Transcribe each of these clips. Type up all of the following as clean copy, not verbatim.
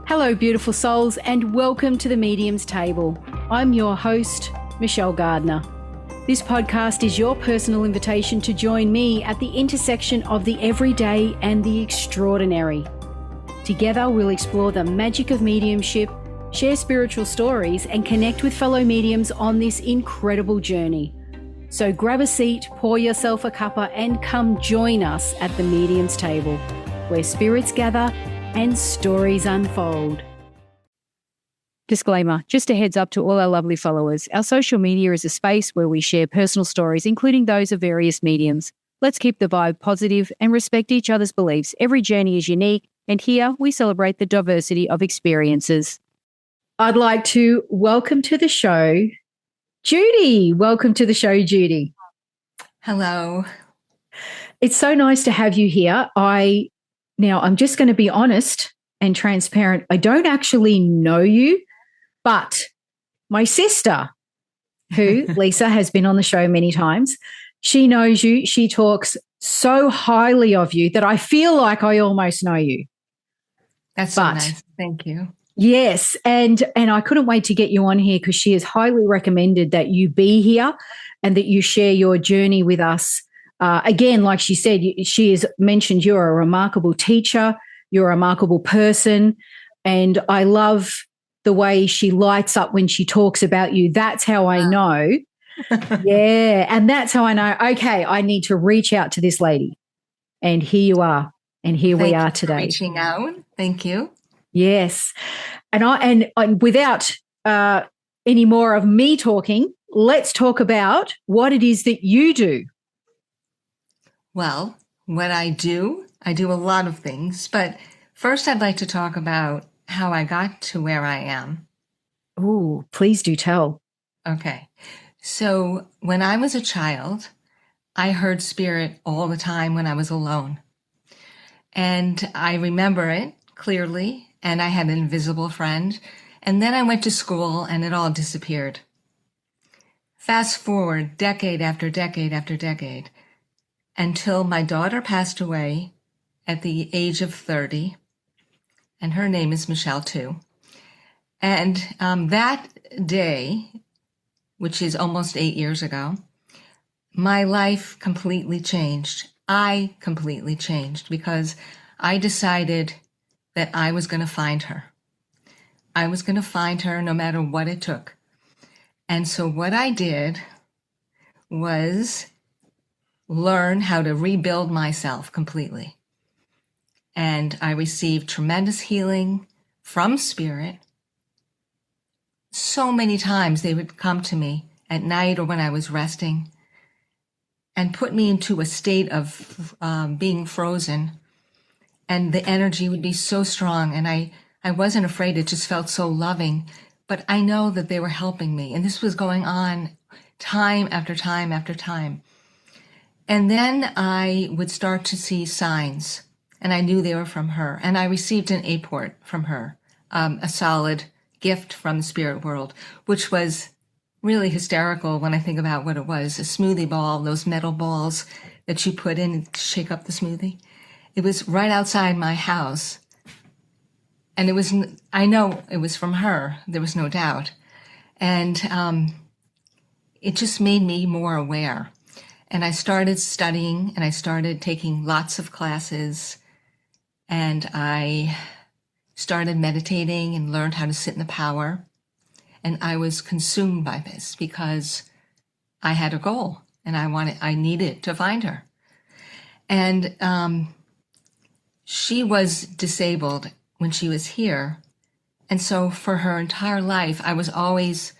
Hello, beautiful souls, and welcome to the Medium's Table. I'm your host, Michelle Gardner. This podcast is your personal invitation to join me at the intersection of the everyday and the extraordinary. Together, we'll explore the magic of mediumship, share spiritual stories, and connect with fellow mediums on this incredible journey. So grab a seat, pour yourself a cuppa, and come join us at the Medium's Table, where spirits gather and stories unfold. Disclaimer, just a heads up to all our lovely followers. Our social media is a space where we share personal stories, including those of various mediums. Let's keep the vibe positive and respect each other's beliefs. Every journey is unique, and here we celebrate the diversity of experiences. I'd like to welcome to the show, Judi. Welcome to the show, Judi. Hello. It's so nice to have you here. Now, I'm just going to be honest and transparent. I don't actually know you, but my sister, who, Lisa, has been on the show many times, she knows you. She talks so highly of you that I feel like I almost know you. That's so nice. Thank you. Yes, and I couldn't wait to get you on here because she has highly recommended that you be here and that you share your journey with us. Again, like she said, she has mentioned you're a remarkable teacher, you're a remarkable person, and I love the way she lights up when she talks about you. That's how I know. Yeah, and that's how I know, okay, I need to reach out to this lady. And here you are, and here we are today. Thank you for reaching out. Thank you. Yes. And without any more of me talking, let's talk about what it is that you do. Well, what I do a lot of things, but first I'd like to talk about how I got to where I am. Ooh, please do tell. Okay. So when I was a child, I heard spirit all the time when I was alone. And I remember it clearly, and I had an invisible friend. And then I went to school and it all disappeared. Fast forward decade after decade after decade, until my daughter passed away at the age of 30, and her name is Michelle too. And that day, which is almost 8 years ago, my life completely changed. I completely changed because I decided that I was going to find her. I was going to find her no matter what it took. And so what I did was learn how to rebuild myself completely. And I received tremendous healing from spirit. So many times they would come to me at night or when I was resting and put me into a state of being frozen. And the energy would be so strong. And I wasn't afraid. It just felt so loving. But I know that they were helping me. And this was going on time after time after time. And then I would start to see signs, and I knew they were from her. And I received an apport from her, a solid gift from the spirit world, which was really hysterical when I think about what it was. A smoothie ball, those metal balls that you put in to shake up the smoothie. It was right outside my house. And I know it was from her. There was no doubt. And it just made me more aware. And I started studying and I started taking lots of classes and I started meditating and learned how to sit in the power. And I was consumed by this because I had a goal and I needed to find her. And she was disabled when she was here. And so for her entire life, I was always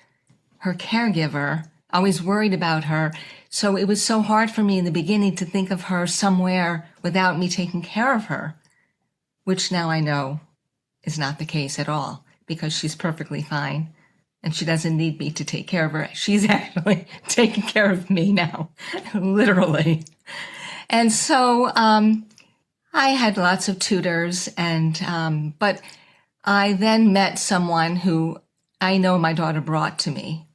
her caregiver, always worried about her. So it was so hard for me in the beginning to think of her somewhere without me taking care of her, which now I know is not the case at all because she's perfectly fine and she doesn't need me to take care of her. She's actually taking care of me now, literally. And so I had lots of tutors but I then met someone who I know my daughter brought to me.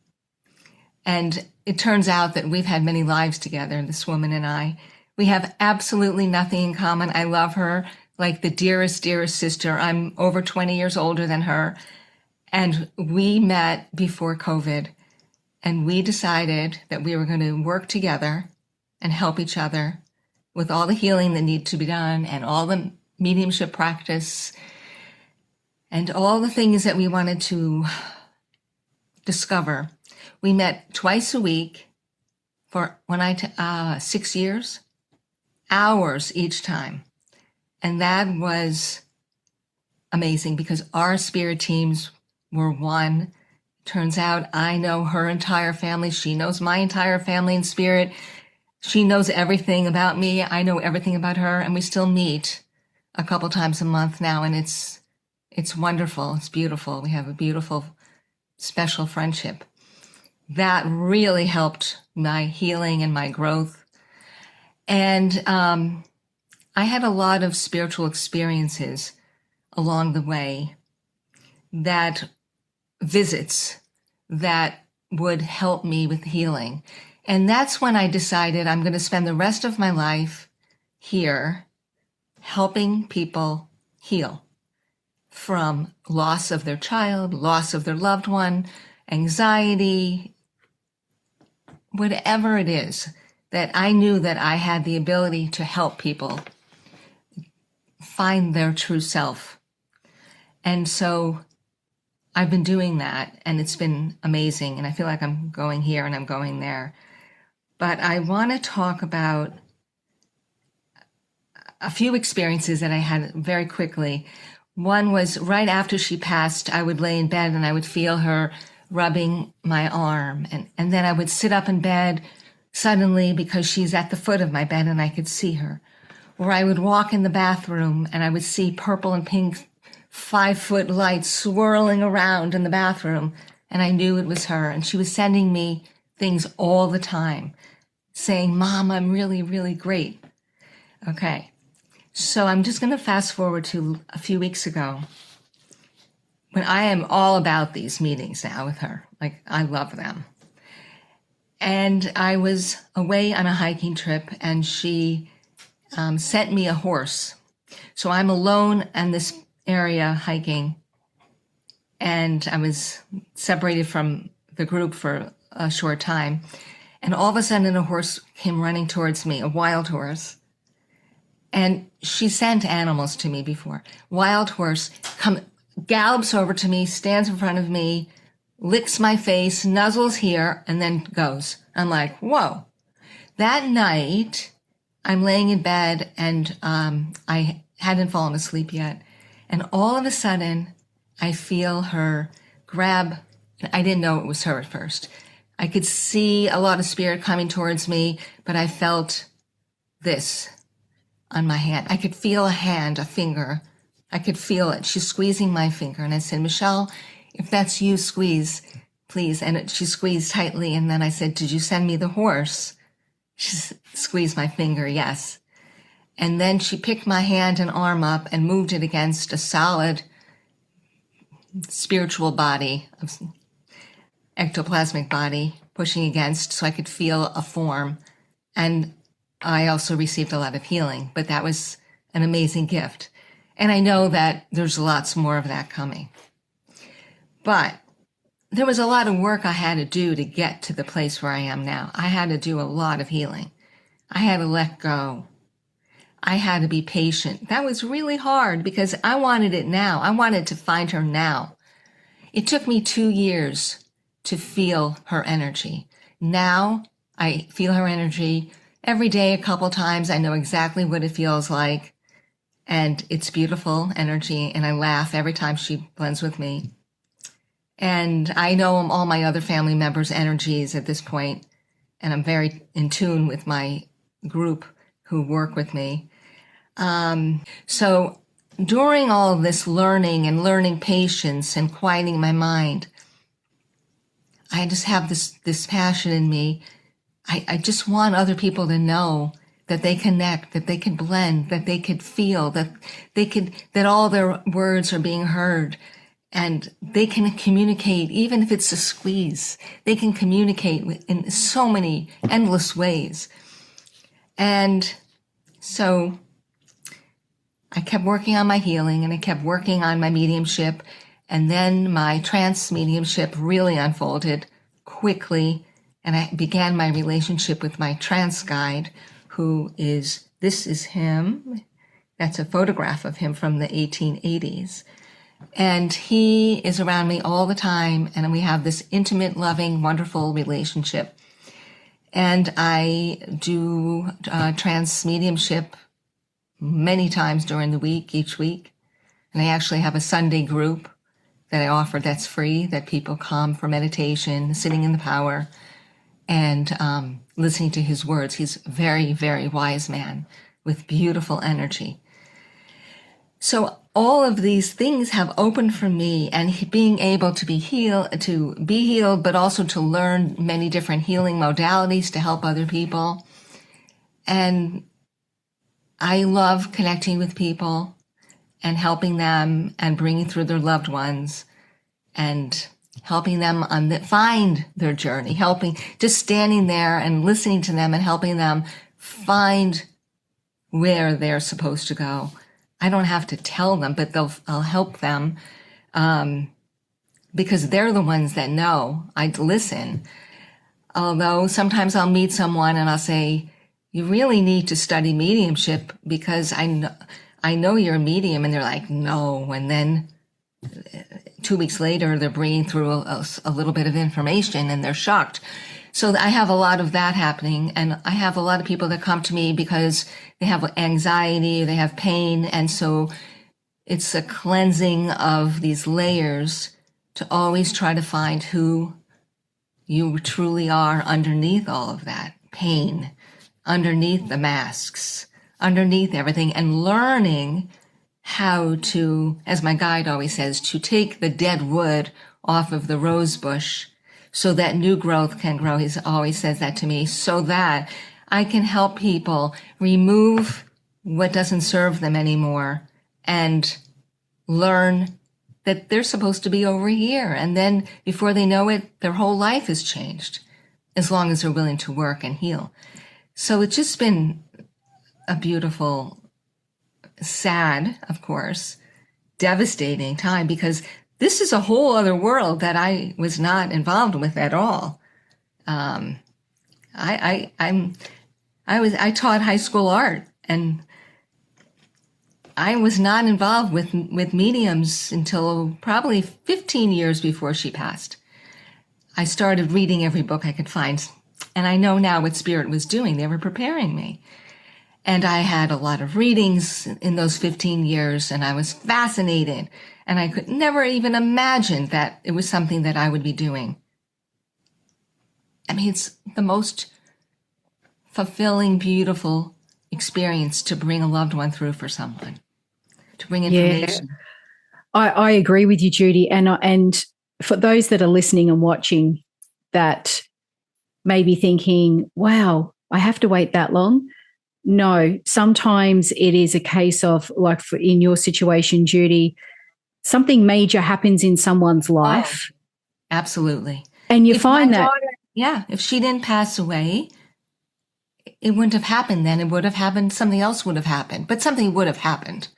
And it turns out that we've had many lives together, this woman and I. We have absolutely nothing in common. I love her, like the dearest, dearest sister. I'm over 20 years older than her. And we met before COVID, and we decided that we were going to work together and help each other with all the healing that needed to be done and all the mediumship practice and all the things that we wanted to discover. We met twice a week for 6 years, hours each time. And that was amazing because our spirit teams were one. Turns out I know her entire family. She knows my entire family in spirit. She knows everything about me. I know everything about her. And we still meet a couple times a month now. And it's wonderful. It's beautiful. We have a beautiful, special friendship. That really helped my healing and my growth. And I had a lot of spiritual experiences along the way, that visits that would help me with healing. And that's when I decided I'm going to spend the rest of my life here helping people heal from loss of their child, loss of their loved one, anxiety, whatever it is, that I knew that I had the ability to help people find their true self. And so I've been doing that, and it's been amazing. And I feel like I'm going here and I'm going there. But I want to talk about a few experiences that I had very quickly. One was right after she passed, I would lay in bed and I would feel her rubbing my arm. And then I would sit up in bed suddenly because she's at the foot of my bed and I could see her. Or I would walk in the bathroom and I would see purple and pink 5-foot lights swirling around in the bathroom. And I knew it was her. And she was sending me things all the time, saying, Mom, I'm really, really great. Okay. So I'm just going to fast forward to a few weeks ago when I am all about these meetings now with her. Like, I love them. And I was away on a hiking trip and she sent me a horse. So I'm alone in this area hiking, and I was separated from the group for a short time. And all of a sudden a horse came running towards me, a wild horse. And she sent animals to me before. Wild horse gallops over to me, stands in front of me, licks my face, nuzzles here, and then goes. I'm like, whoa. That night, I'm laying in bed and I hadn't fallen asleep yet. And all of a sudden, I feel her grab. I didn't know it was her at first. I could see a lot of spirit coming towards me, but I felt this on my hand. I could feel a hand, a finger. I could feel it. She's squeezing my finger. And I said, Michelle, if that's you, squeeze, please. And she squeezed tightly. And then I said, did you send me the horse? She squeezed my finger, yes. And then she picked my hand and arm up and moved it against a solid spiritual body, ectoplasmic body, pushing against so I could feel a form. And I also received a lot of healing, but that was an amazing gift. And I know that there's lots more of that coming. But there was a lot of work I had to do to get to the place where I am now. I had to do a lot of healing. I had to let go. I had to be patient. That was really hard because I wanted it now. I wanted to find her now. It took me 2 years to feel her energy. Now I feel her energy every day, a couple times. I know exactly what it feels like. And it's beautiful energy. And I laugh every time she blends with me. And I know all my other family members' energies at this point. And I'm very in tune with my group who work with me. So during all of this learning and learning patience and quieting my mind, I just have this passion in me. I just want other people to know that they connect, that they can blend, that they could feel, that all their words are being heard, and they can communicate, even if it's a squeeze. They can communicate in so many endless ways. And so I kept working on my healing and I kept working on my mediumship. And then my trance mediumship really unfolded quickly. And I began my relationship with my trance guide, this is him. That's a photograph of him from the 1880s. And he is around me all the time. And we have this intimate, loving, wonderful relationship. And I do trance mediumship many times during the week, each week. And I actually have a Sunday group that I offer that's free, that people come for meditation, sitting in the power, and listening to his words. He's a very, very wise man with beautiful energy. So all of these things have opened for me, and being able to be healed, but also to learn many different healing modalities to help other people. And I love connecting with people and helping them and bringing through their loved ones and helping them find their journey, just standing there and listening to them and helping them find where they're supposed to go. I don't have to tell them, but I'll help them because they're the ones that know. I listen. Although sometimes I'll meet someone and I'll say, you really need to study mediumship because I know you're a medium. And they're like, no. And then 2 weeks later, they're bringing through a little bit of information and they're shocked. So I have a lot of that happening. And I have a lot of people that come to me because they have anxiety, they have pain. And so it's a cleansing of these layers to always try to find who you truly are underneath all of that pain, underneath the masks, underneath everything, and learning how to, as my guide always says, to take the dead wood off of the rose bush so that new growth can grow. He always says that to me, so that I can help people remove what doesn't serve them anymore and learn that they're supposed to be over here. And then before they know it, their whole life has changed, as long as they're willing to work and heal. So it's just been a beautiful, sad, of course, devastating time, because this is a whole other world that I was not involved with at all. I taught high school art, and I was not involved with mediums until probably 15 years before she passed. I started reading every book I could find, and I know now what Spirit was doing. They were preparing me. And I had a lot of readings in those 15 years, and I was fascinated. And I could never even imagine that it was something that I would be doing. I mean, it's the most fulfilling, beautiful experience to bring a loved one through for someone, to bring information. Yeah. I agree with you, Judi. And for those that are listening and watching that may be thinking, wow, I have to wait that long. No, sometimes it is a case of, like in your situation, Judi, something major happens in someone's life. Oh, absolutely. And you find that. Daughter, if she didn't pass away, it wouldn't have happened then. It would have happened. Something else would have happened. But something would have happened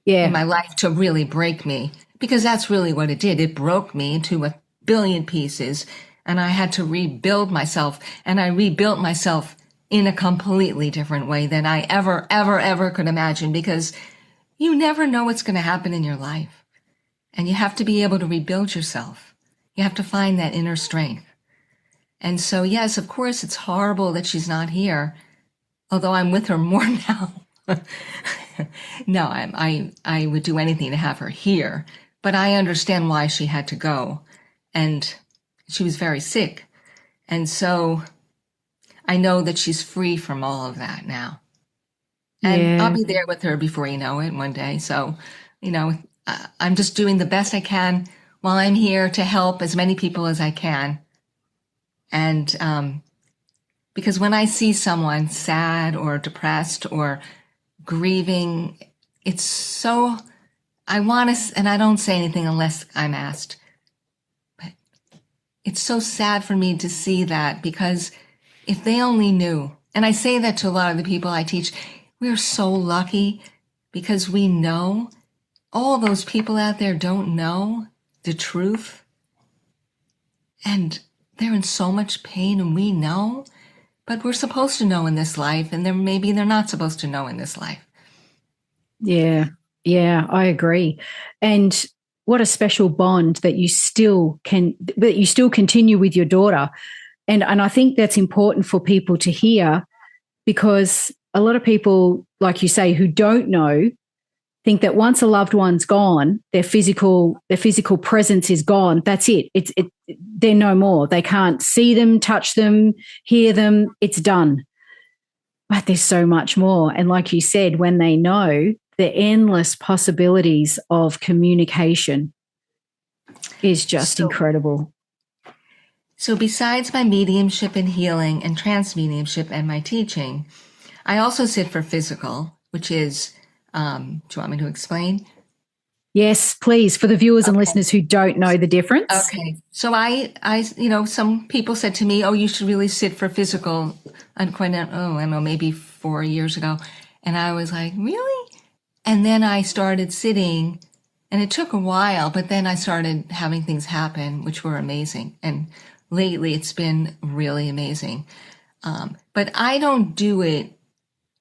in my life to really break me, because that's really what it did. It broke me into 1 billion pieces, and I had to rebuild myself. And I rebuilt myself in a completely different way than I ever could imagine, because you never know what's going to happen in your life. And you have to be able to rebuild yourself. You have to find that inner strength. And so, yes, of course, it's horrible that she's not here, although I'm with her more now. No, I would do anything to have her here, but I understand why she had to go. And she was very sick. And so I know that she's free from all of that now. And I'll be there with her before you know it one day. So, I'm just doing the best I can while I'm here to help as many people as I can. And because when I see someone sad or depressed or grieving, it's so, I want to, and I don't say anything unless I'm asked. But it's so sad for me to see that, because if they only knew, and I say that to a lot of the people I teach, we're so lucky because we know all those people out there don't know the truth. And they're in so much pain, and we know, but we're supposed to know in this life, and maybe they're not supposed to know in this life. Yeah, I agree. And what a special bond that you still continue with your daughter. And I think that's important for people to hear, because a lot of people, like you say, who don't know, think that once a loved one's gone, their physical presence is gone. That's it. They're no more. They can't see them, touch them, hear them. It's done. But there's so much more. And like you said, when they know, the endless possibilities of communication is just incredible. So besides my mediumship and healing and trance mediumship and my teaching, I also sit for physical, which is, do you want me to explain? Yes, please, for the viewers and listeners who don't know the difference. Okay. So I, some people said to me, oh, you should really sit for physical. I don't know, maybe 4 years ago. And I was like, really? And then I started sitting, and it took a while, but then I started having things happen, which were amazing. And lately it's been really amazing. But I don't do it.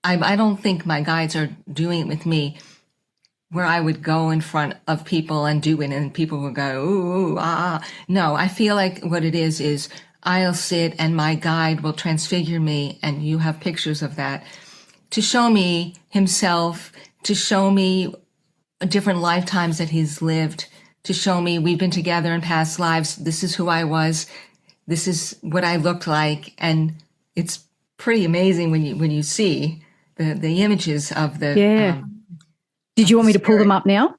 I don't think my guides are doing it with me, where I would go in front of people and do it, and people would go, ooh, ah. No, I feel like what it is I'll sit and my guide will transfigure me, and you have pictures of that, to show me himself, to show me different lifetimes that he's lived, to show me we've been together in past lives. This is who I was. This is what I looked like. And it's pretty amazing when you see the images of the... Yeah. Did you want me to pull them up now?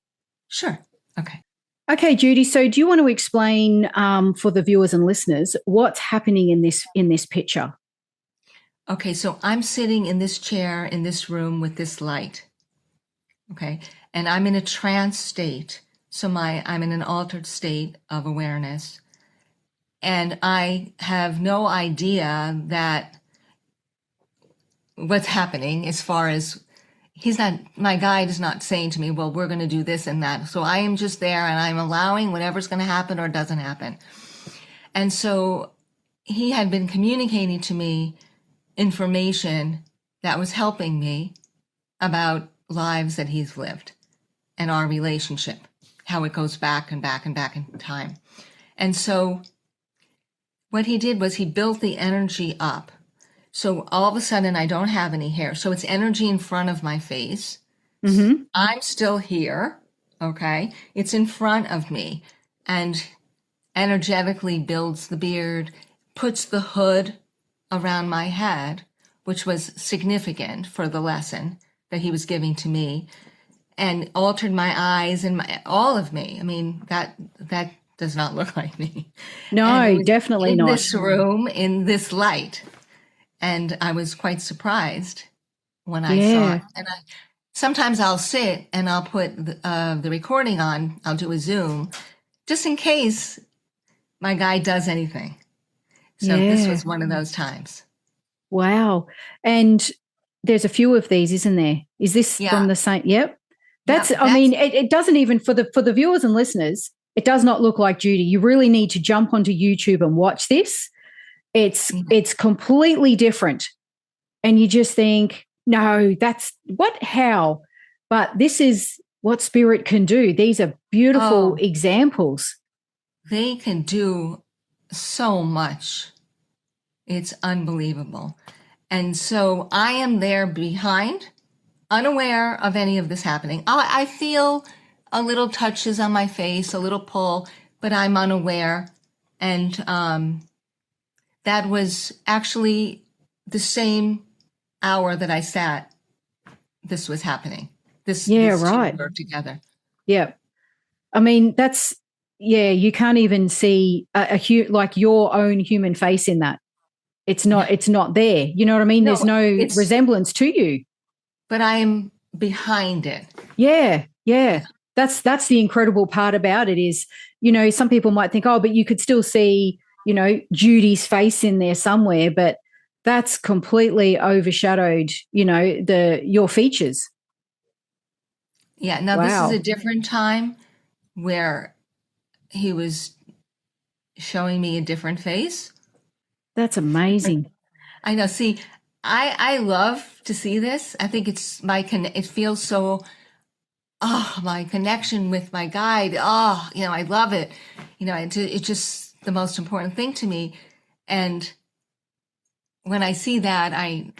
Sure. Okay. Okay, Judi. So do you want to explain for the viewers and listeners what's happening in this picture? Okay, so I'm sitting in this chair in this room with this light. Okay, and I'm in a trance state. So I'm in an altered state of awareness. And I have no idea that what's happening, as far as my guide is not saying to me, well, we're going to do this and that. So I am just there, and I'm allowing whatever's going to happen or doesn't happen. And so he had been communicating to me information that was helping me about lives that he's lived and our relationship, how it goes back and back and back in time. And so what he did was he built the energy up. So all of a sudden I don't have any hair. So it's energy in front of my face. Mm-hmm. I'm still here. Okay. It's in front of me, and energetically builds the beard, puts the hood around my head, which was significant for the lesson that he was giving to me, and altered my eyes and all of me. I mean, that does not look like me. No, definitely not. In this room, in this light. And I was quite surprised when I saw it. And sometimes I'll sit and I'll put the recording on. I'll do a Zoom just in case my guy does anything. So this was one of those times. Wow. And there's a few of these, isn't there? Is this from the same? Yep. I mean, it doesn't even, for the viewers and listeners, it does not look like Judi. You really need to jump onto YouTube and watch this. It's completely different. And you just think, no, that's how? But this is what spirit can do. These are beautiful examples. They can do so much. It's unbelievable. And so I am there behind, unaware of any of this happening. I feel a little touches on my face, a little pull, but I'm unaware. And that was actually the same hour that I sat. This was happening. This right. Two were together. Yeah. I mean, you can't even see like your own human face in that. It's not there. You know what I mean? There's no resemblance to you. But I am behind it. Yeah. That's the incredible part about it is, some people might think, but you could still see, Judi's face in there somewhere, but that's completely overshadowed, your features. Yeah. Now this is a Wow. different time where he was showing me a different face. That's amazing. I know. See, I love to see this. I think it's it feels so, oh, my connection with my guide. Oh, I love it. It's just the most important thing to me. And when I see that,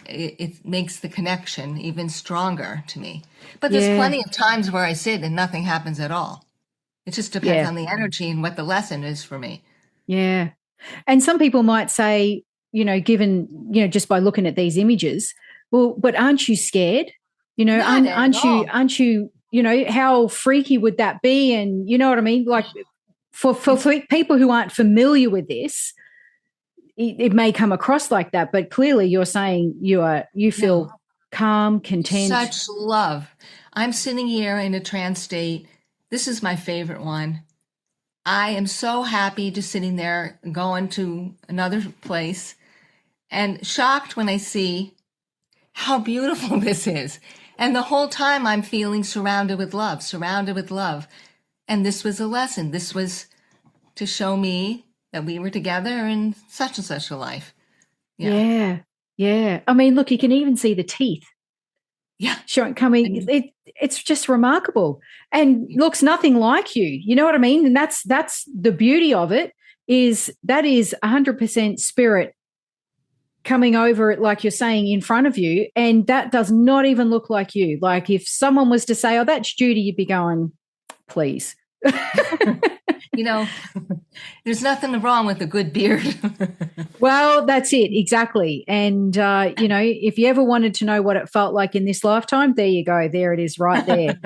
it makes the connection even stronger to me. But there's Yeah. plenty of times where I sit and nothing happens at all. It just depends Yeah. on the energy and what the lesson is for me. Yeah. And some people might say, given, just by looking at these images, well, but aren't you scared? Not at all. Aren't you, how freaky would that be? And you know what I mean? Like for It's people who aren't familiar with this, it may come across like that, but clearly you're saying you no, feel calm, content. such love. I'm sitting here in a trance state. This is my favorite one. I am so happy just sitting there, going to another place, and shocked when I see how beautiful this is. And the whole time I'm feeling surrounded with love, surrounded with love. And this was a lesson. This was to show me that we were together in such and such a life. Yeah. Yeah. Yeah. I mean, look, you can even see the teeth Yeah. showing coming. And It's just remarkable and looks nothing like you. You know what I mean? And that's the beauty of it, is that is 100% spirit coming over it, like you're saying, in front of you. And that does not even look like you. Like if someone was to say, oh, that's Judi, you'd be going, please. you know, there's nothing wrong with a good beard. Well, that's it. Exactly. And, if you ever wanted to know what it felt like in this lifetime, there you go. There it is right there.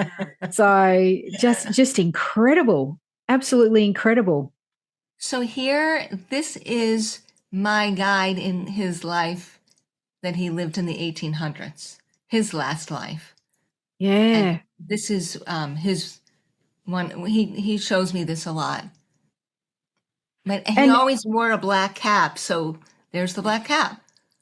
So just incredible. Absolutely incredible. So here, this is my guide in his life that he lived in the 1800s, his last life. And Yeah. this is his one. He shows me this a lot. But he And always wore a black cap, so there's the black cap.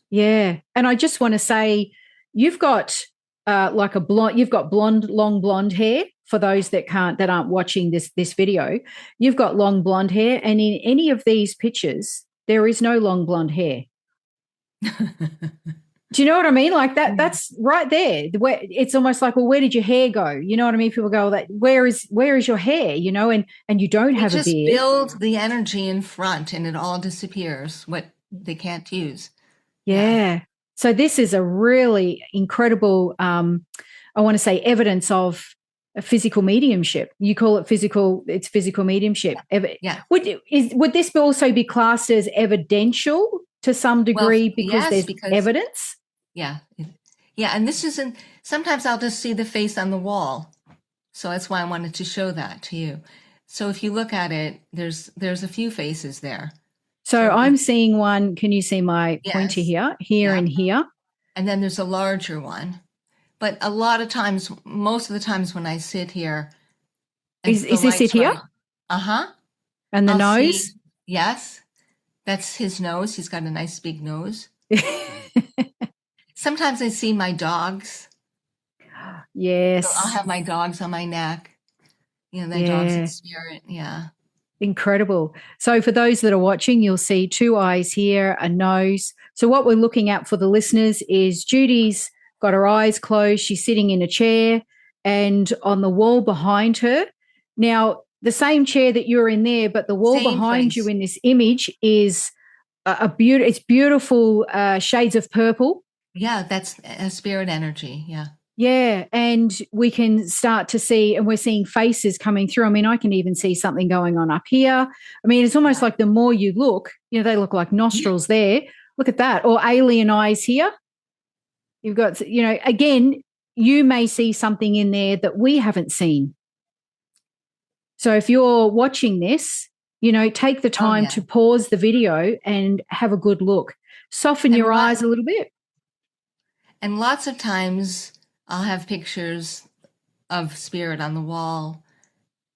yeah. And I just want to say, you've got like you've got long blonde hair. For those that aren't watching this video, you've got long blonde hair. And in any of these pictures, there is no long blonde hair. Do you know what I mean? Like that's right there. Where it's almost like, well, where did your hair go? You know what I mean? People go, that where is your hair? And you don't have a just beard. build the energy in front and it all disappears, what they can't use. Yeah. So this is a really incredible, I want to say, evidence of a physical mediumship. You call it it's physical mediumship. Yeah. Would this also be classed as evidential to some degree, Well, because yes, there's because evidence? yeah. Yeah. And this isn't, sometimes I'll just see the face on the wall. So that's why I wanted to show that to you. So if you look at it, there's a few faces there. So I'm seeing one. Can you see my pointer here, Yeah. and here? And then there's a larger one. But a lot of times, most of the times when I sit here, Is this it here? Uh-huh. And the nose? Yes. That's his nose. He's got a nice big nose. Sometimes I see my dogs. Yes. So I'll have my dogs on my neck. The dogs in spirit. Yeah. Incredible. So for those that are watching, you'll see two eyes here, a nose. So what we're looking at for the listeners is Judi's got her eyes closed. She's sitting in a chair, and on the wall behind her. Now, the same chair that you're in there, but the wall behind you in this image is it's beautiful shades of purple. Yeah, that's a spirit energy. Yeah. Yeah, and we can start to see, and we're seeing faces coming through. I mean, I can even see something going on up here. I mean, it's almost like the more you look, they look like nostrils there. Look at that. Or alien eyes here. You've got, again, you may see something in there that we haven't seen. So if you're watching this, take the time to pause the video and have a good look. Soften your eyes a little bit. And lots of times I'll have pictures of spirit on the wall,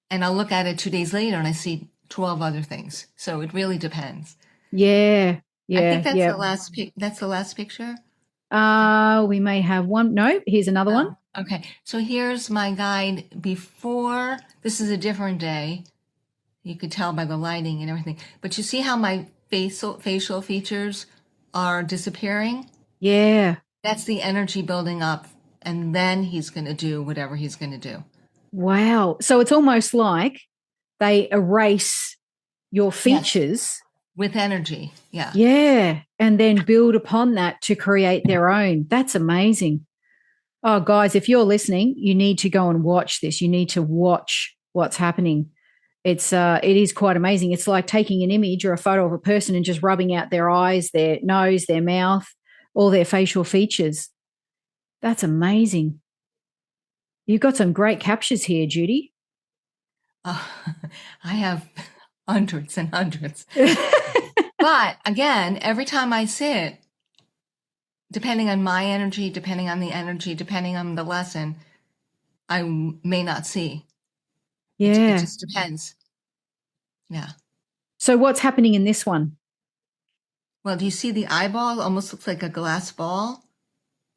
and I'll look at it 2 days later and I see 12 other things. So it really depends. Yeah. Yeah. I think that's the last picture. We may have one. No, here's another one. Okay. So here's my guide before. This is a different day. You could tell by the lighting and everything. But you see how my facial features are disappearing? Yeah. That's the energy building up. And then he's going to do whatever he's going to do. Wow. So it's almost like they erase your features. Yes. With energy. Yeah. Yeah. And then build upon that to create their own. That's amazing. Oh, guys, if you're listening, you need to go and watch this. You need to watch what's happening. It is quite amazing. It's like taking an image or a photo of a person and just rubbing out their eyes, their nose, their mouth, all their facial features. That's amazing. You've got some great captures here, Judi. I have hundreds and hundreds. But again, every time I sit, depending on my energy, depending on the energy, depending on the lesson, I may not see. Yeah. It just depends. Yeah. So what's happening in this one? Well, do you see the eyeball? Almost looks like a glass ball.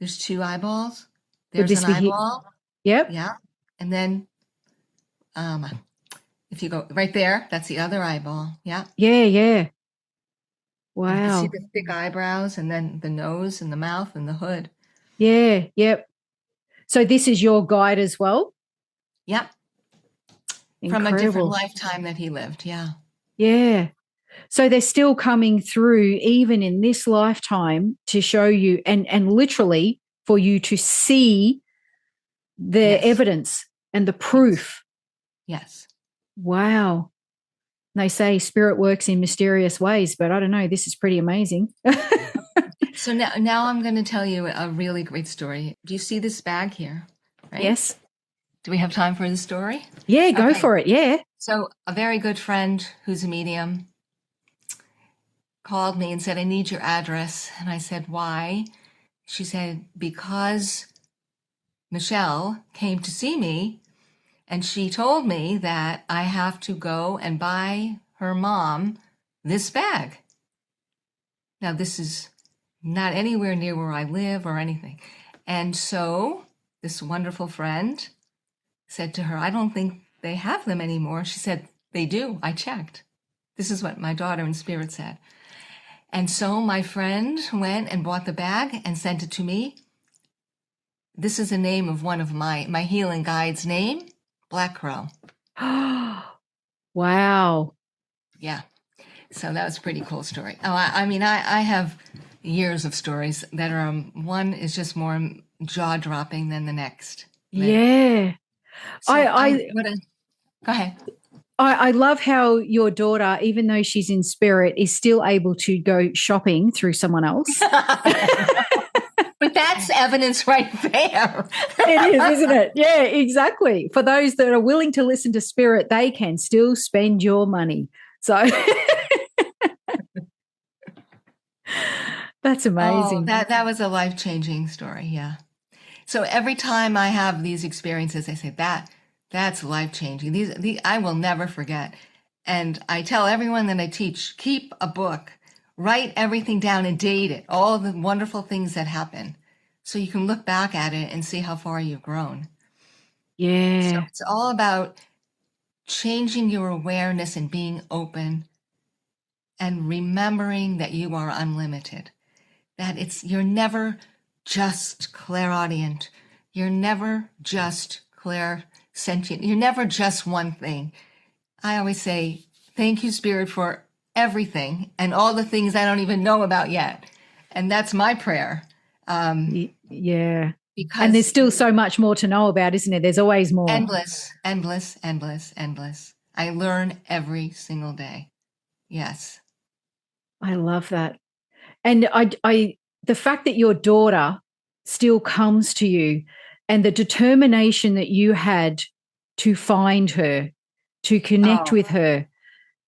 There's two eyeballs. There's an eyeball. Yep. Yeah. And then if you go right there, that's the other eyeball. Yeah. Yeah, yeah. Wow. You can see the thick eyebrows and then the nose and the mouth and the hood. Yeah, yep. So this is your guide as well? Yep. Incredible. From a different lifetime that he lived, yeah. Yeah. So they're still coming through even in this lifetime to show you and literally for you to see the evidence and the proof. Yes. Wow. They say spirit works in mysterious ways, but I don't know. This is pretty amazing. So now I'm going to tell you a really great story. Do you see this bag here? Right? Yes. Do we have time for the story? Yeah, go for it. Yeah. So a very good friend who's a medium called me and said, I need your address. And I said, why? She said, because Michelle came to see me and she told me that I have to go and buy her mom this bag. Now, this is not anywhere near where I live or anything. And so this wonderful friend said to her, I don't think they have them anymore. She said, they do. I checked. This is what my daughter in spirit said. And so my friend went and bought the bag and sent it to me. This is the name of one of my healing guide's name, Black Crow. Wow. Yeah. So that was a pretty cool story. Oh, I have years of stories that are, one is just more jaw-dropping than the next. Yeah. So go ahead. I love how your daughter, even though she's in spirit, is still able to go shopping through someone else. But that's evidence right there. It is, isn't it? Yeah, exactly. For those that are willing to listen to spirit, they can still spend your money. So that's amazing. Oh, that was a life-changing story, yeah. So every time I have these experiences, I say that's life-changing. These I will never forget. And I tell everyone that I teach, keep a book, write everything down and date it, all the wonderful things that happen, so you can look back at it and see how far you've grown. Yeah. So it's all about changing your awareness and being open and remembering that you are unlimited, that you're never just clairaudient. You're never just clairsentient. You're never just one thing. I always say, thank you, Spirit, for everything and all the things I don't even know about yet. And that's my prayer. Yeah. Because and there's still so much more to know about, isn't there? There's always more. Endless, endless, endless, endless. I learn every single day. Yes. I love that. And the fact that your daughter still comes to you and the determination that you had to find her, to connect with her,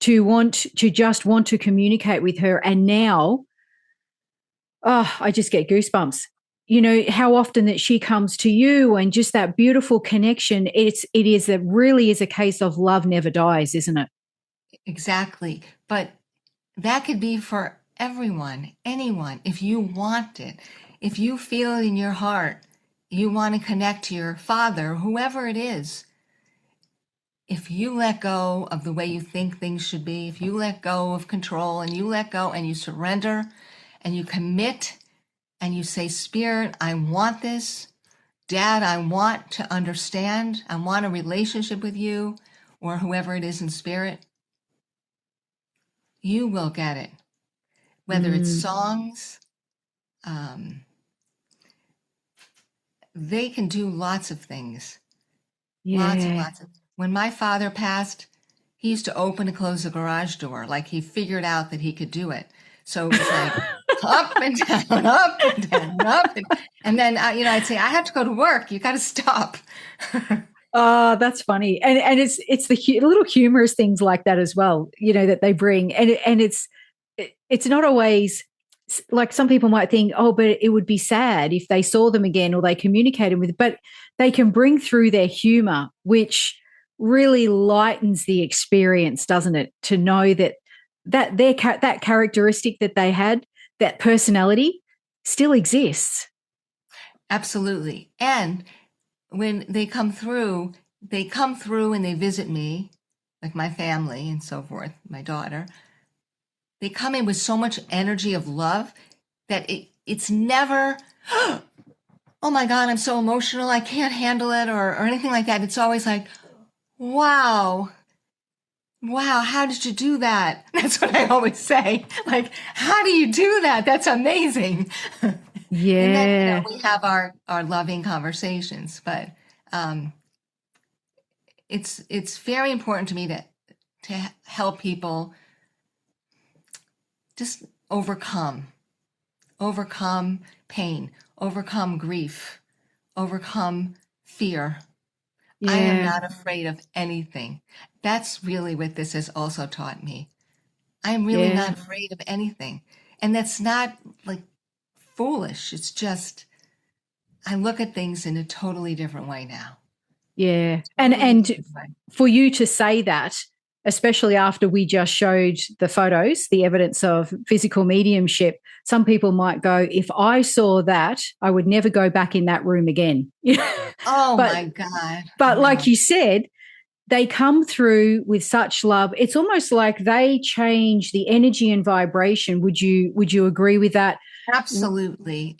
to just want to communicate with her. And now, I just get goosebumps. You know, how often that she comes to you and just that beautiful connection. It really is a case of love never dies, isn't it? Exactly. But that could be for everyone, anyone, if you want it. If you feel in your heart you want to connect to your father, whoever it is, if you let go of the way you think things should be, if you let go of control and you let go and you surrender and you commit and you say, Spirit, I want this. Dad, I want to understand. I want a relationship with you, or whoever it is in spirit. You will get it. Whether it's songs, they can do lots of things. Lots and lots of. When my father passed, he used to open and close the garage door like he figured out that he could do it. So it was like up and down, up and down, up. And then, I'd say, I have to go to work. You got to stop. Oh, that's funny. And it's the little humorous things like that as well, that they bring. And it's not always like some people might think, oh, but it would be sad if they saw them again or they communicated with, but they can bring through their humor, which really lightens the experience, doesn't it? To know that that characteristic that they had, that personality, still exists. Absolutely. And when they come through and they visit me, like my family and so forth, my daughter. They come in with so much energy of love that it's never, oh my God, I'm so emotional, I can't handle it, or anything like that. It's always like, wow, how did you do that? That's what I always say. Like, how do you do that? That's amazing. Yeah. And then, we have our loving conversations, but it's very important to me to help people just overcome pain, overcome grief, overcome fear. Yeah. I am not afraid of anything. That's really what this has also taught me. I am really not afraid of anything. And that's not like foolish. It's just, I look at things in a totally different way now. Yeah. And for you to say that, especially after we just showed the photos, the evidence of physical mediumship, some people might go, if I saw that, I would never go back in that room again. Oh, my God. But like you said, they come through with such love. It's almost like they change the energy and vibration. Would you agree with that? Absolutely.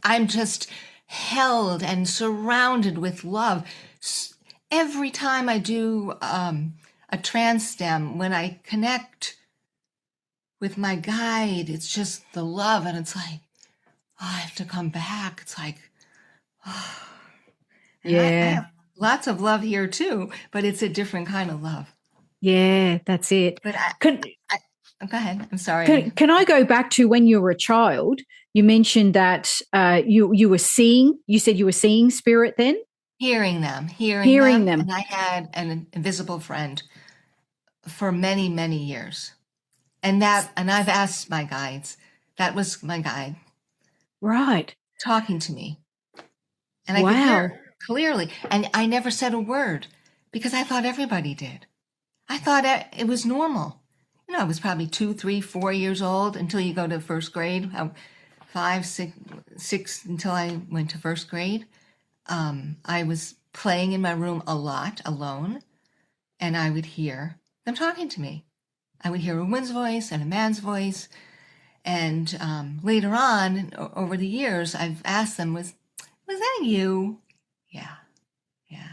I'm just held and surrounded with love. Every time I do a trance stem, when I connect with my guide, it's just the love, and it's like, oh, I have to come back. It's like, oh. And I have lots of love here too, but it's a different kind of love. Yeah, that's it. But go ahead. I'm sorry. Can I go back to when you were a child? You mentioned that you were seeing. You said you were seeing spirit then. Hearing them. And I had an invisible friend for many, many years. And I've asked my guides. That was my guide. Right. Talking to me. And I could hear clearly. And I never said a word because I thought everybody did. I thought it was normal. I was probably 2, 3, 4 years old until you go to first grade. 5, 6 until I went to first grade. I was playing in my room a lot alone, and I would hear them talking to me. I would hear a woman's voice and a man's voice. And later on, over the years, I've asked them, was that you? Yeah.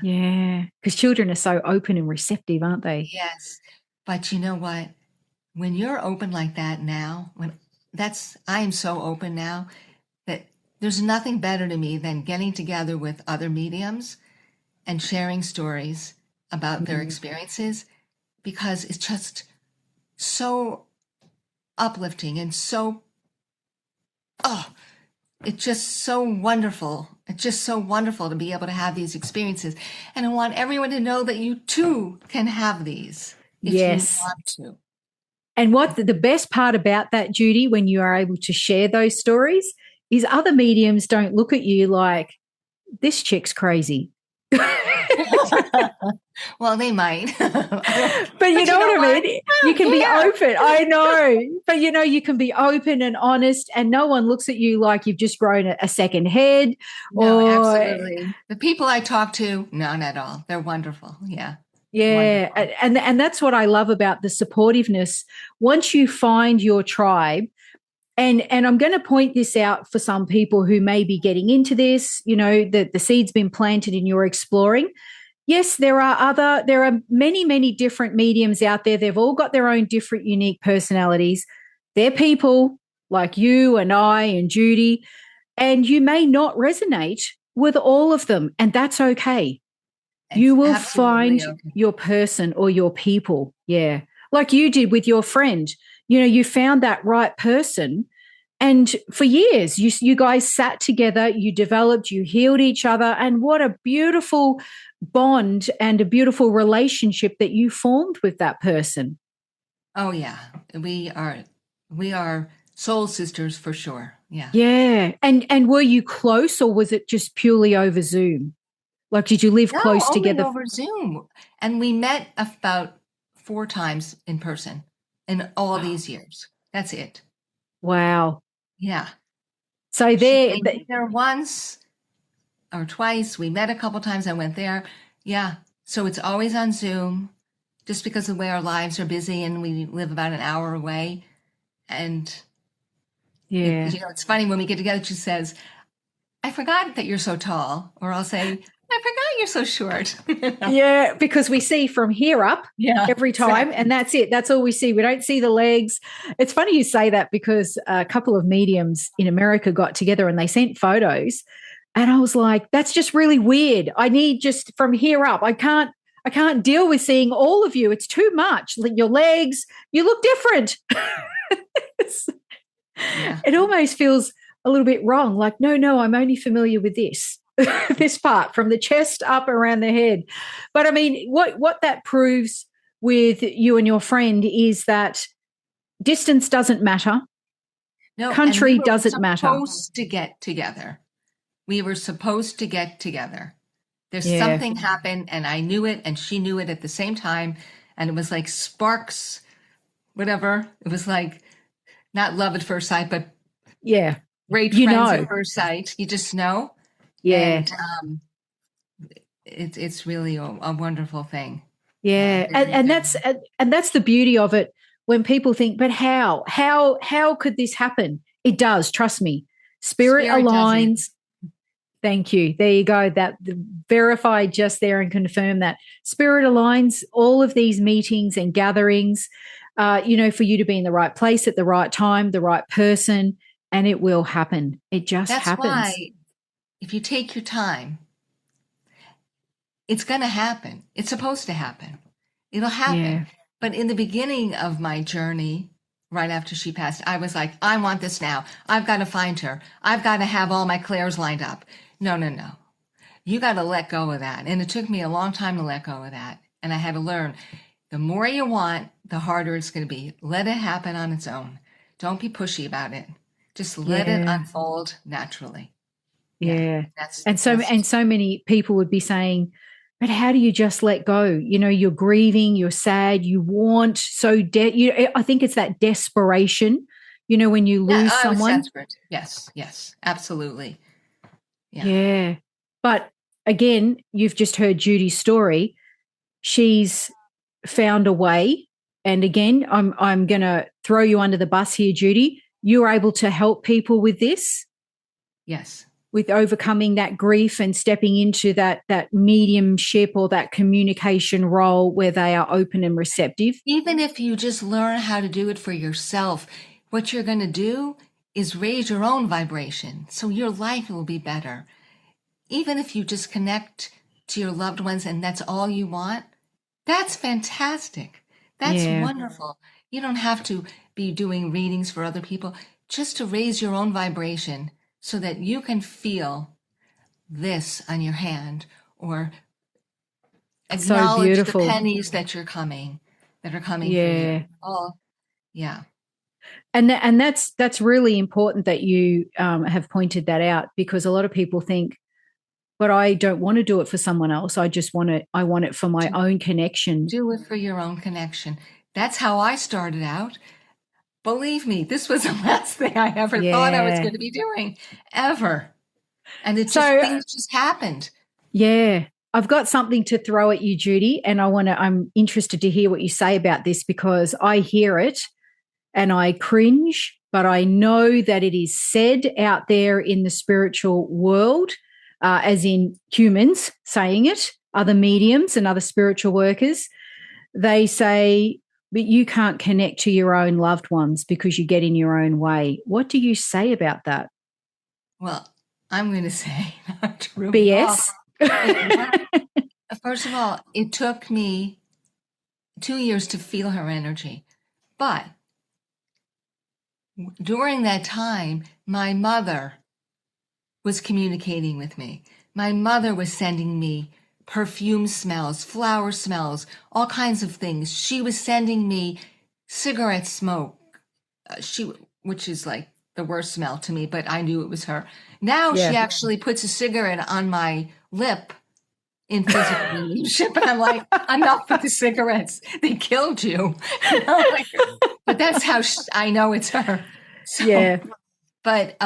Yeah. Because children are so open and receptive, aren't they? Yes. But you know what? When you're open like that now, I am so open now that there's nothing better to me than getting together with other mediums and sharing stories about their experiences, because it's just so uplifting and it's just so wonderful. It's just so wonderful to be able to have these experiences. And I want everyone to know that you too can have these if you want to. And what the best part about that, Judi, when you are able to share those stories, is other mediums don't look at you like, this chick's crazy. Well, they might. But you know what I mean? I You don't can be care. open. I know. But you can be open and honest, and no one looks at you like you've just grown a second head. No, Or absolutely. The people I talk to, none at all. They're wonderful. Yeah. yeah. Wonderful. And that's what I love about the supportiveness. Once you find your tribe, and I'm going to point this out for some people who may be getting into this, that the seed's been planted and you're exploring. Yes, there are many, many different mediums out there. They've all got their own different, unique personalities. They're people like you and I and Judi, and you may not resonate with all of them, and that's okay. It's You will absolutely find okay. your person or your people. Yeah. Like you did with your friend. You found that right person. And for years, you guys sat together, you developed, you healed each other. And what a beautiful bond and a beautiful relationship that you formed with that person. Oh yeah. We are soul sisters for sure. Yeah. Yeah. And were you close, or was it just purely over Zoom? Like, did you live No, close only together? over Zoom. And we met about 4 times in person in all these years. That's it. Wow. Yeah. So She there, came there once or twice. We met a couple times. I went there. Yeah. So it's always on Zoom just because of the way our lives are busy and we live about an hour away. And yeah. it's funny when we get together, she says, I forgot that you're so tall. Or I'll say, I forgot you're so short. Yeah, because we see from here up Yeah, every time, exactly. and that's it. That's all we see. We don't see the legs. It's funny you say that, because a couple of mediums in America got together and they sent photos, and I was like, that's just really weird. I need just from here up. I can't deal with seeing all of you. It's too much. Your legs, you look different. Yeah. It almost feels a little bit wrong. Like, no, I'm only familiar with this. This part from the chest up around the head. But I mean, what that proves with you and your friend is that distance doesn't matter. No, and we Country were doesn't matter. supposed to get together. We were supposed to get together. There's Yeah. something happened, and I knew it, and she knew it at the same time. And it was like sparks, whatever. It was like not love at first sight, but Yeah. great You friends know. at first sight. You just know. Yeah. And it's really a wonderful thing. Yeah. And that's the beauty of it, when people think, but how could this happen? It does, trust me. Spirit Spirit does it. aligns. Thank you. There you go. That verified just there and confirmed that spirit aligns all of these meetings and gatherings, for you to be in the right place at the right time, the right person, and it will happen. It just That's happens. why if you take your time, it's going to happen. It's supposed to happen. It'll happen. Yeah. But in the beginning of my journey, right after she passed, I was like, I want this now. I've got to find her. I've got to have all my clairs lined up. No. You got to let go of that. And it took me a long time to let go of that. And I had to learn, the more you want, the harder it's going to be. Let it happen on its own. Don't be pushy about it. Just let it Yeah. unfold naturally. Yeah. That's And so many people would be saying, but how do you just let go? You're grieving, you're sad, you want I think it's that desperation, when you lose I was someone. desperate. Yes, absolutely. Yeah. Yeah. But again, you've just heard Judy's story. She's found a way. And again, I'm going to throw you under the bus here, Judi. You were able to help people with this, Yes. with overcoming that grief and stepping into that mediumship or that communication role where they are open and receptive. Even if you just learn how to do it for yourself, what you're going to do is raise your own vibration. So your life will be better. Even if you just connect to your loved ones and that's all you want, that's fantastic. That's wonderful. You don't have to be doing readings for other people, just to raise your own vibration so that you can feel this on your hand, or acknowledge the pennies that are coming for you. Oh, yeah. And that's really important that you have pointed that out, because a lot of people think, but I don't want to do it for someone else. I want it for my own connection. Do it for your own connection. That's how I started out. Believe me, this was the last thing I ever thought I was going to be doing, ever. And things just happened. Yeah. I've got something to throw at you, Judi, and I'm interested to hear what you say about this, because I hear it and I cringe, but I know that it is said out there in the spiritual world, as in humans saying it, other mediums and other spiritual workers. They say, but you can't connect to your own loved ones because you get in your own way. What do you say about that? Well, I'm going to say BS. First of all, it took me 2 years to feel her energy. But during that time, my mother was communicating with me. My mother was sending me perfume smells, flower smells, all kinds of things. She was sending me cigarette smoke, which is like the worst smell to me, but I knew it was her. Now she actually puts a cigarette on my lip in physical mediumship, and I'm like, enough with the cigarettes. They killed you. But that's how I know it's her. So, yeah. But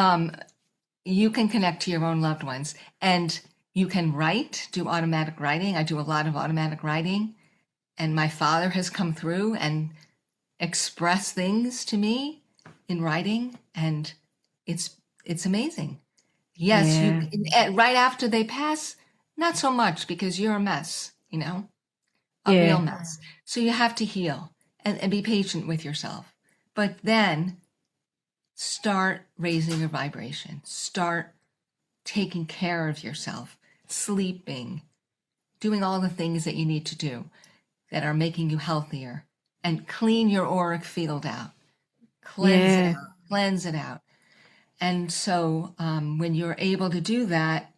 you can connect to your own loved ones, and you can do automatic writing. I do a lot of automatic writing, and my father has come through and expressed things to me in writing, and it's amazing. Yes, right after they pass, not so much, because you're a mess, a real mess. So you have to heal and be patient with yourself. But then start raising your vibration. Start taking care of yourself, sleeping, doing all the things that you need to do that are making you healthier, and clean your auric field out. Cleanse it out. And so when you're able to do that,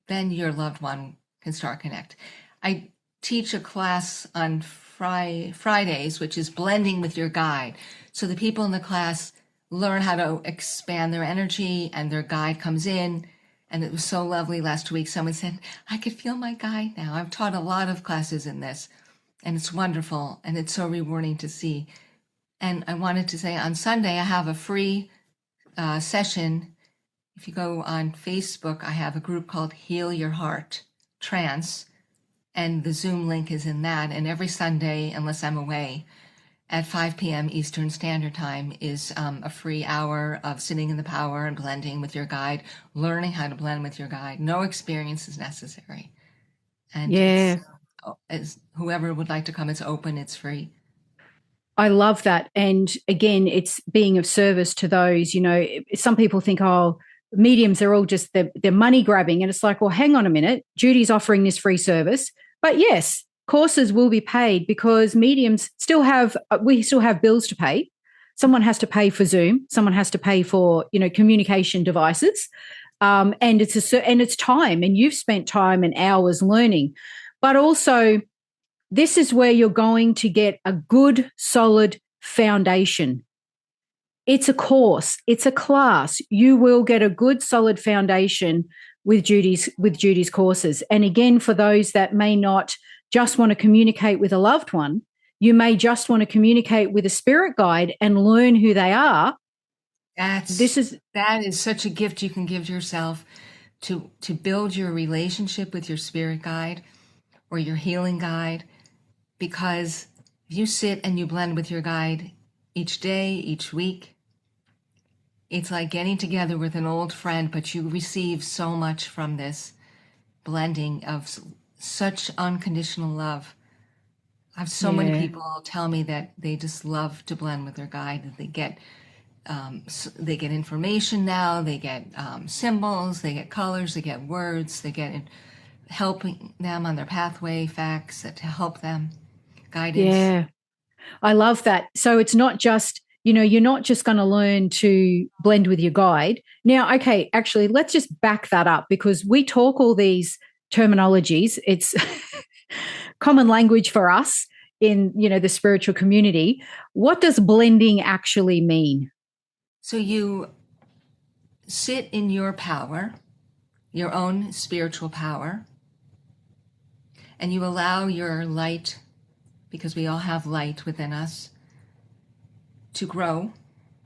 then your loved one can start connect. I teach a class on Fridays, which is blending with your guide. So the people in the class learn how to expand their energy, and their guide comes in. And it was so lovely last week. Someone said, I could feel my guide now. I've taught a lot of classes in this, and it's wonderful, and it's so rewarding to see. And I wanted to say, on Sunday, I have a free session. If you go on Facebook, I have a group called Heal Your Heart Trance, and the Zoom link is in that. And every Sunday, unless I'm away, at 5 p.m. Eastern Standard Time is a free hour of sitting in the power and blending with your guide, learning how to blend with your guide. No experience is necessary. And it's, whoever would like to come, it's open, it's free. I love that. And again, it's being of service to those, some people think, oh, mediums are all just, they're money grabbing. And it's like, well, hang on a minute. Judi's offering this free service. But yes, courses will be paid, because mediums we still have bills to pay. Someone has to pay for Zoom. Someone has to pay for, communication devices. And it's time, and you've spent time and hours learning. But also, this is where you're going to get a good, solid foundation. It's a course. It's a class. You will get a good, solid foundation with Judi's courses. And again, for those that may not just want to communicate with a loved one, you may just want to communicate with a spirit guide and learn who they are. That is such a gift you can give yourself, to build your relationship with your spirit guide or your healing guide. Because if you sit and you blend with your guide each day, each week, it's like getting together with an old friend, but you receive so much from this blending of such unconditional love. I have so many people tell me that they just love to blend with their guide, that they get information now, they get symbols, they get colors, they get words, they get helping them on their pathway, facts that to help them, guidance. Yeah, I love that. So it's not just, you're not just going to learn to blend with your guide. Now, okay, actually, let's just back that up, because we talk all these terminologies. It's common language for us in, the spiritual community. What does blending actually mean? So you sit in your power your own spiritual power, and you allow your light, because we all have light within us, to grow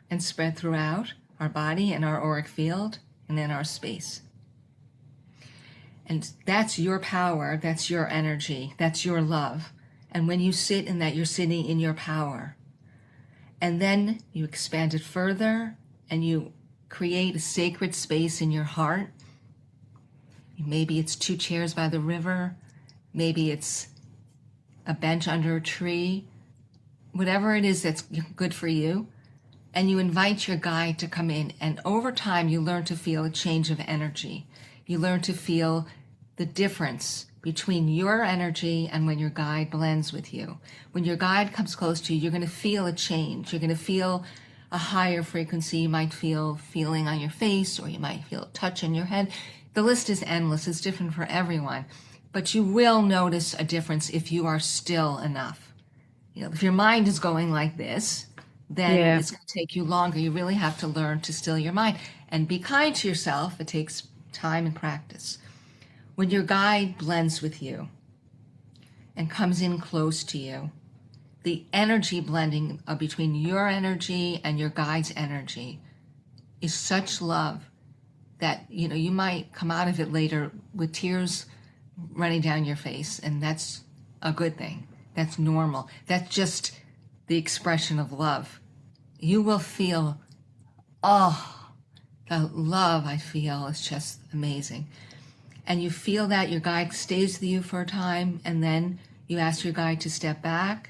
and spread throughout our body and our auric field and in our space. And that's your power, that's your energy, that's your love. And when you sit in that, you're sitting in your power. And then you expand it further and you create a sacred space in your heart. Maybe it's 2 chairs by the river. Maybe it's a bench under a tree. Whatever it is that's good for you. And you invite your guide to come in. And over time, you learn to feel a change of energy. You learn to feel the difference between your energy and when your guide blends with you. When your guide comes close to you, you're going to feel a change. You're going to feel a higher frequency. You might feel feeling on your face, or you might feel a touch in your head. The list is endless. It's different for everyone. But you will notice a difference if you are still enough. If your mind is going like this, then it's going to take you longer. You really have to learn to still your mind and be kind to yourself. It takes time and practice. When your guide blends with you and comes in close to you, the energy blending between your energy and your guide's energy is such love that, you might come out of it later with tears running down your face, and that's a good thing. That's normal. That's just the expression of love. You will feel, the love I feel is just amazing. And you feel that your guide stays with you for a time, and then you ask your guide to step back.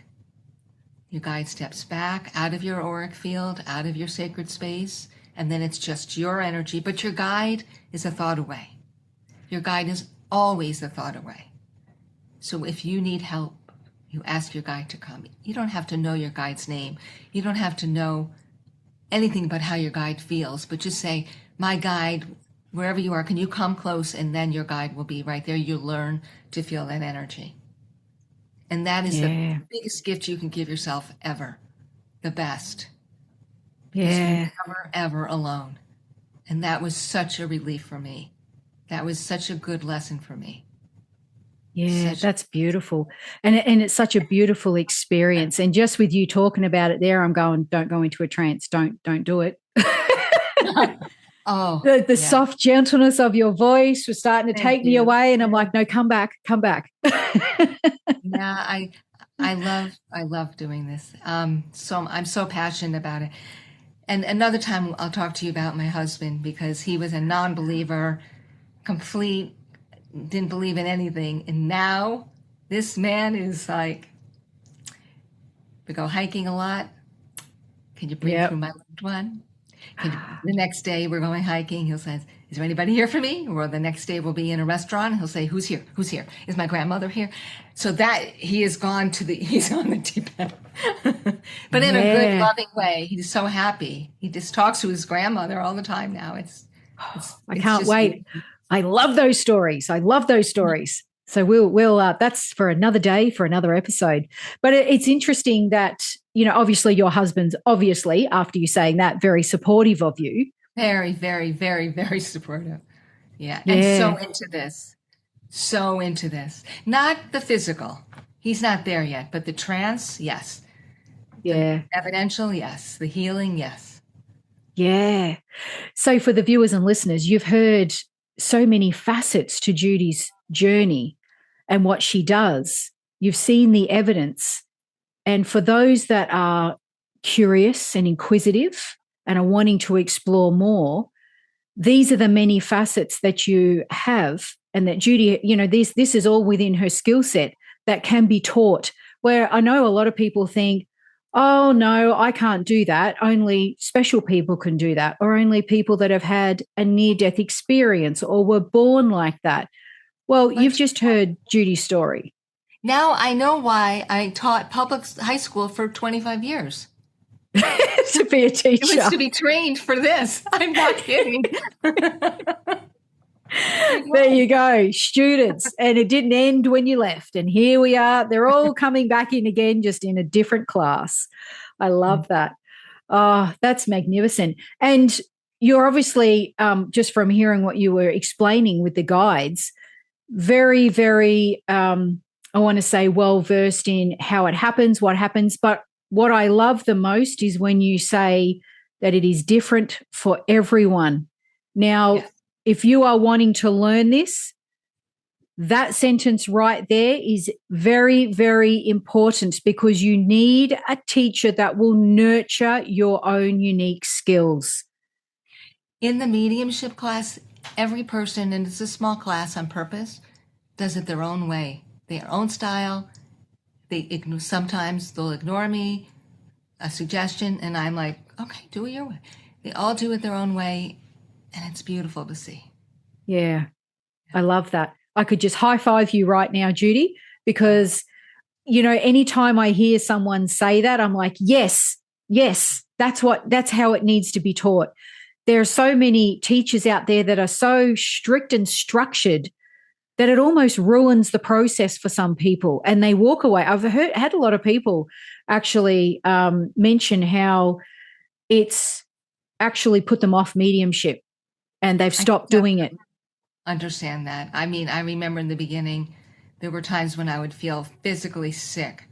Your guide steps back out of your auric field, out of your sacred space, and then it's just your energy. But your guide is a thought away. Your guide is always a thought away. So if you need help, you ask your guide to come. You don't have to know your guide's name. You don't have to know anything about how your guide feels, but just say, my guide, wherever you are, can you come close? And then your guide will be right there. You'll learn to feel that energy. And that is the biggest gift you can give yourself ever. The best. Because you're never, ever alone. And that was such a relief for me. That was such a good lesson for me. Yeah, that's beautiful. And it's such a beautiful experience. And just with you talking about it there, I'm going, don't go into a trance. Don't do it. The soft gentleness of your voice was starting to take me away. And I'm like, no, come back. Yeah, I love doing this. So I'm so passionate about it. And another time I'll talk to you about my husband, because he was a non-believer, didn't believe in anything. And now this man is like, we go hiking a lot. Can you bring through my loved one? The next day we're going hiking. He'll say, is there anybody here for me? Or the next day we'll be in a restaurant. He'll say, who's here? Is my grandmother here? So that he has gone he's on the deep end. But in a good, loving way. He's so happy. He just talks to his grandmother all the time now. I can't wait. I love those stories. So we'll that's for another day, for another episode. But it's interesting that, obviously your husband's after you saying that, very supportive of you. Very, very, very, very supportive. Yeah. And so into this. Not the physical. He's not there yet, but the trance, yes. Yeah. The evidential, yes. The healing, yes. Yeah. So for the viewers and listeners, you've heard so many facets to Judi's journey and what she does. You've seen the evidence. And for those that are curious and inquisitive and are wanting to explore more, these are the many facets that you have, and that Judi, this is all within her skill set that can be taught. Where I know a lot of people think, oh, no, I can't do that. Only special people can do that, or only people that have had a near-death experience or were born like that. Well, you've just heard Judi's story. Now I know why I taught public high school for 25 years. To be a teacher. It was to be trained for this. I'm not kidding. There you go, students. And it didn't end when you left. And here we are. They're all coming back in again, just in a different class. I love that. Oh, that's magnificent. And you're obviously, just from hearing what you were explaining with the guides, very, very, I want to say, well versed in how it happens, what happens. But what I love the most is when you say that it is different for everyone. Now, Yes. if you are wanting to learn this, that sentence right there is very, very important, because you need a teacher that will nurture your own unique skills. In the mediumship class, every person, and it's a small class on purpose, does it their own way, their own style. Sometimes they'll ignore me, a suggestion, and I'm like, okay, do it your way. They all do it their own way, and it's beautiful to see. Yeah, I love that. I could just high five you right now, Judi, because, anytime I hear someone say that, I'm like, yes, that's how it needs to be taught. There are so many teachers out there that are so strict and structured that it almost ruins the process for some people, and they walk away. I've had a lot of people actually mention how it's actually put them off mediumship and they've stopped doing it. Understand that. I mean, I remember in the beginning, there were times when I would feel physically sick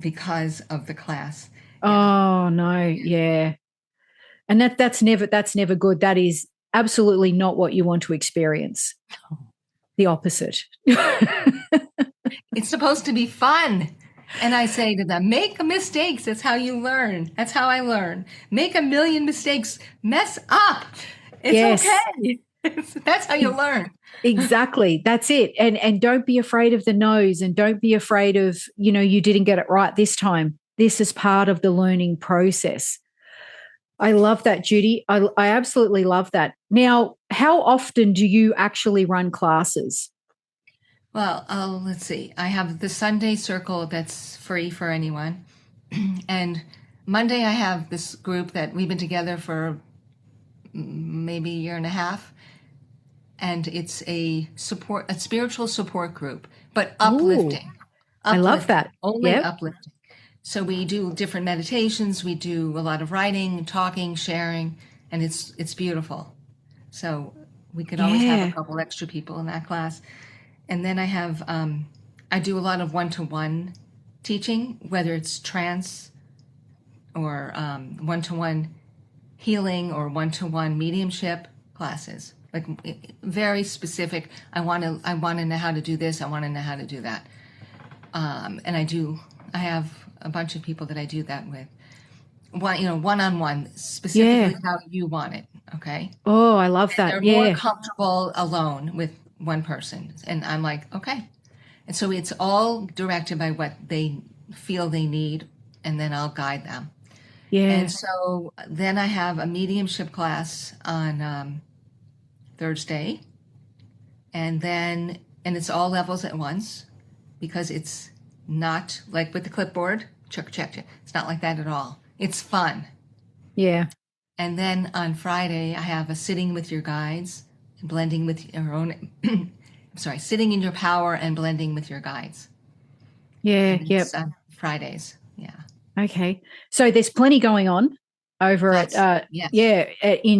because of the class. Oh no, yeah. And that's never good. That is absolutely not what you want to experience. The opposite. It's supposed to be fun. And I say to them, make mistakes. That's how you learn. That's how I learn. Make a million mistakes. Mess up. It's okay. That's how you learn. Exactly. That's it. And don't be afraid of the no's, and don't be afraid of, you didn't get it right this time. This is part of the learning process. I love that, Judi. I absolutely love that. Now, how often do you actually run classes? Well, let's see. I have the Sunday circle that's free for anyone. And Monday I have this group that we've been together for maybe a year and a half. And it's a spiritual support group, but uplifting. I love that. Only uplifting. So we do different meditations. We do a lot of writing, talking, sharing, and it's beautiful. So we could always have a couple extra people in that class. And then I do a lot of one-to-one teaching, whether it's trance or one-to-one healing or one-to-one mediumship classes. Like very specific. I want to know how to do this. I want to know how to do that. And I have a bunch of people that I do that with. One-on-one, specifically how you want it. Okay. Oh, I love that. They're more comfortable alone with one person. And I'm like, okay. And so it's all directed by what they feel they need, and then I'll guide them. Yeah. And so then I have a mediumship class on Thursday, and it's all levels at once, because it's not like with the clipboard, check. It's not like that at all. It's fun. Yeah. And then on Friday, I have a sitting with your guides, blending with your own, sitting in your power and blending with your guides. Yeah. Yep. On Fridays. Yeah. Okay. So there's plenty going on over in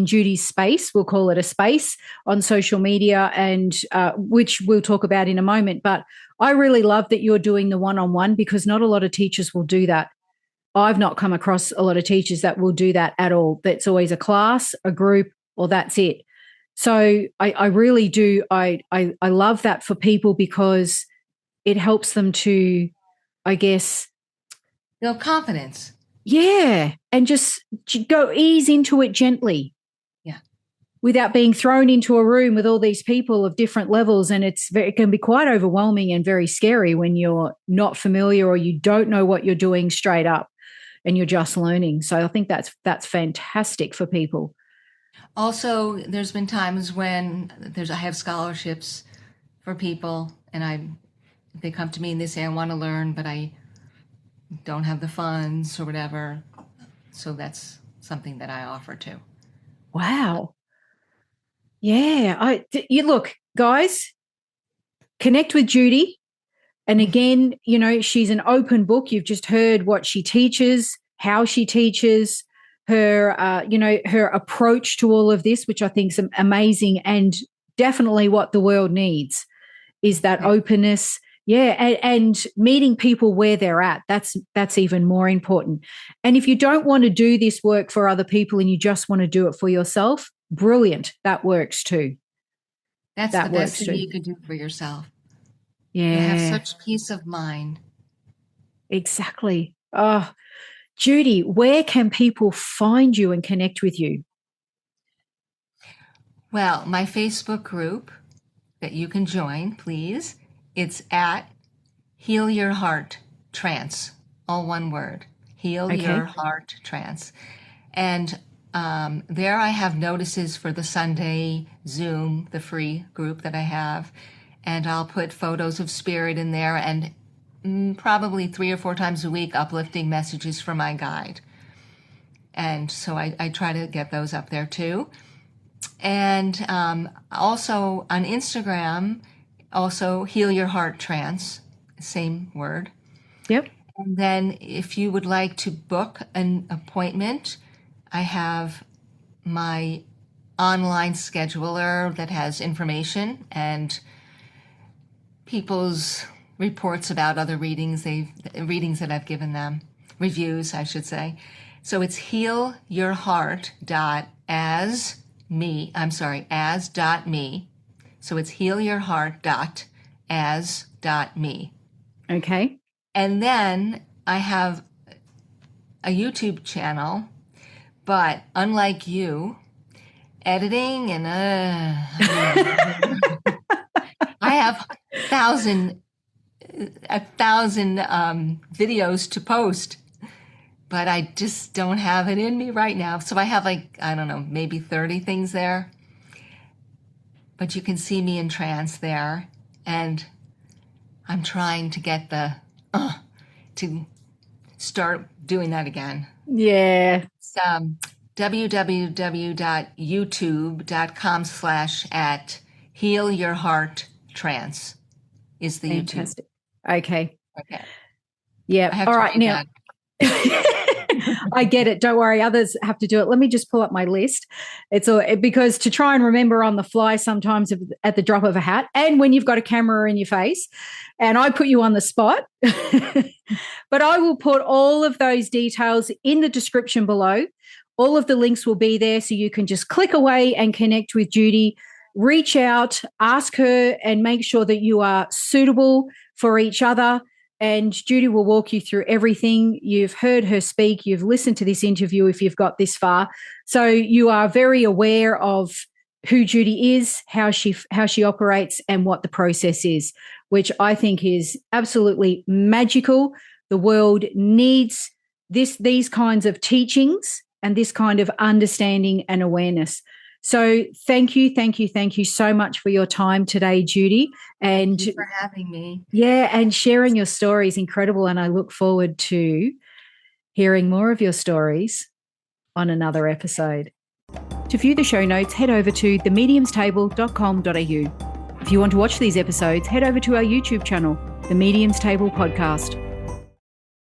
Judi's space. We'll call it a space on social media, and which we'll talk about in a moment. But I really love that you're doing the one-on-one, because not a lot of teachers will do that. I've not come across a lot of teachers that will do that at all. That's always a class, a group, or that's it. So I really do. I love that for people, because it helps them to, I guess, build confidence. Yeah. And just go ease into it gently. Yeah. Without being thrown into a room with all these people of different levels. And it can be quite overwhelming and very scary when you're not familiar, or you don't know what you're doing straight up, and you're just learning. So I think that's fantastic for people. Also, there's been times when I have scholarships for people, and they come to me and they say, I want to learn, but I don't have the funds or whatever. So that's something that I offer too. Wow. Yeah. You look, guys, connect with Judi. And again, she's an open book. You've just heard what she teaches, how she teaches, her, her approach to all of this, which I think is amazing and definitely what the world needs, is that openness. Yeah, and meeting people where they're at, that's even more important. And if you don't want to do this work for other people and you just want to do it for yourself, brilliant. That works too. That's the best thing you could do for yourself. Yeah. You have such peace of mind. Exactly. Oh, Judi, where can people find you and connect with you? Well, my Facebook group that you can join, please. It's at Heal Your Heart Trance, all one word. Heal Your Heart Trance. And there I have notices for the Sunday Zoom, the free group that I have. And I'll put photos of spirit in there and probably 3 or 4 times a week uplifting messages from my guide. And so I try to get those up there too. And also on Instagram, also Heal Your Heart Trance, same word. Yep. And then if you would like to book an appointment, I have my online scheduler that has information and people's reports about other readings that I've given them, reviews, I should say. So it's healyourheart.as.me. So it's healyourheart.as.me. Okay. And then I have a YouTube channel, but unlike you, editing and I have 1,000 videos to post, but I just don't have it in me right now. So I have maybe 30 things there. But you can see me in trance there, and I'm trying to get to start doing that again. Yeah. It's www.youtube.com/@healyourhearttrance is the Fantastic. YouTube. Okay. Okay. Yeah. All right. Now, I get it. Don't worry. Others have to do it. Let me just pull up my list. Because to try and remember on the fly sometimes at the drop of a hat, and when you've got a camera in your face, and I put you on the spot, but I will put all of those details in the description below. All of the links will be there, so you can just click away and connect with Judi. Reach out, ask her, and make sure that you are suitable for each other. And Judi will walk you through everything. You've heard her speak. You've listened to this interview if you've got this far. So you are very aware of who Judi is, how she operates, and what the process is, which I think is absolutely magical. The world needs these kinds of teachings and this kind of understanding and awareness. So thank you so much for your time today, Judi. And thank you for having me. Yeah, and sharing your story is incredible. And I look forward to hearing more of your stories on another episode. To view the show notes, head over to themediumstable.com.au. If you want to watch these episodes, head over to our YouTube channel, The Medium's Table Podcast.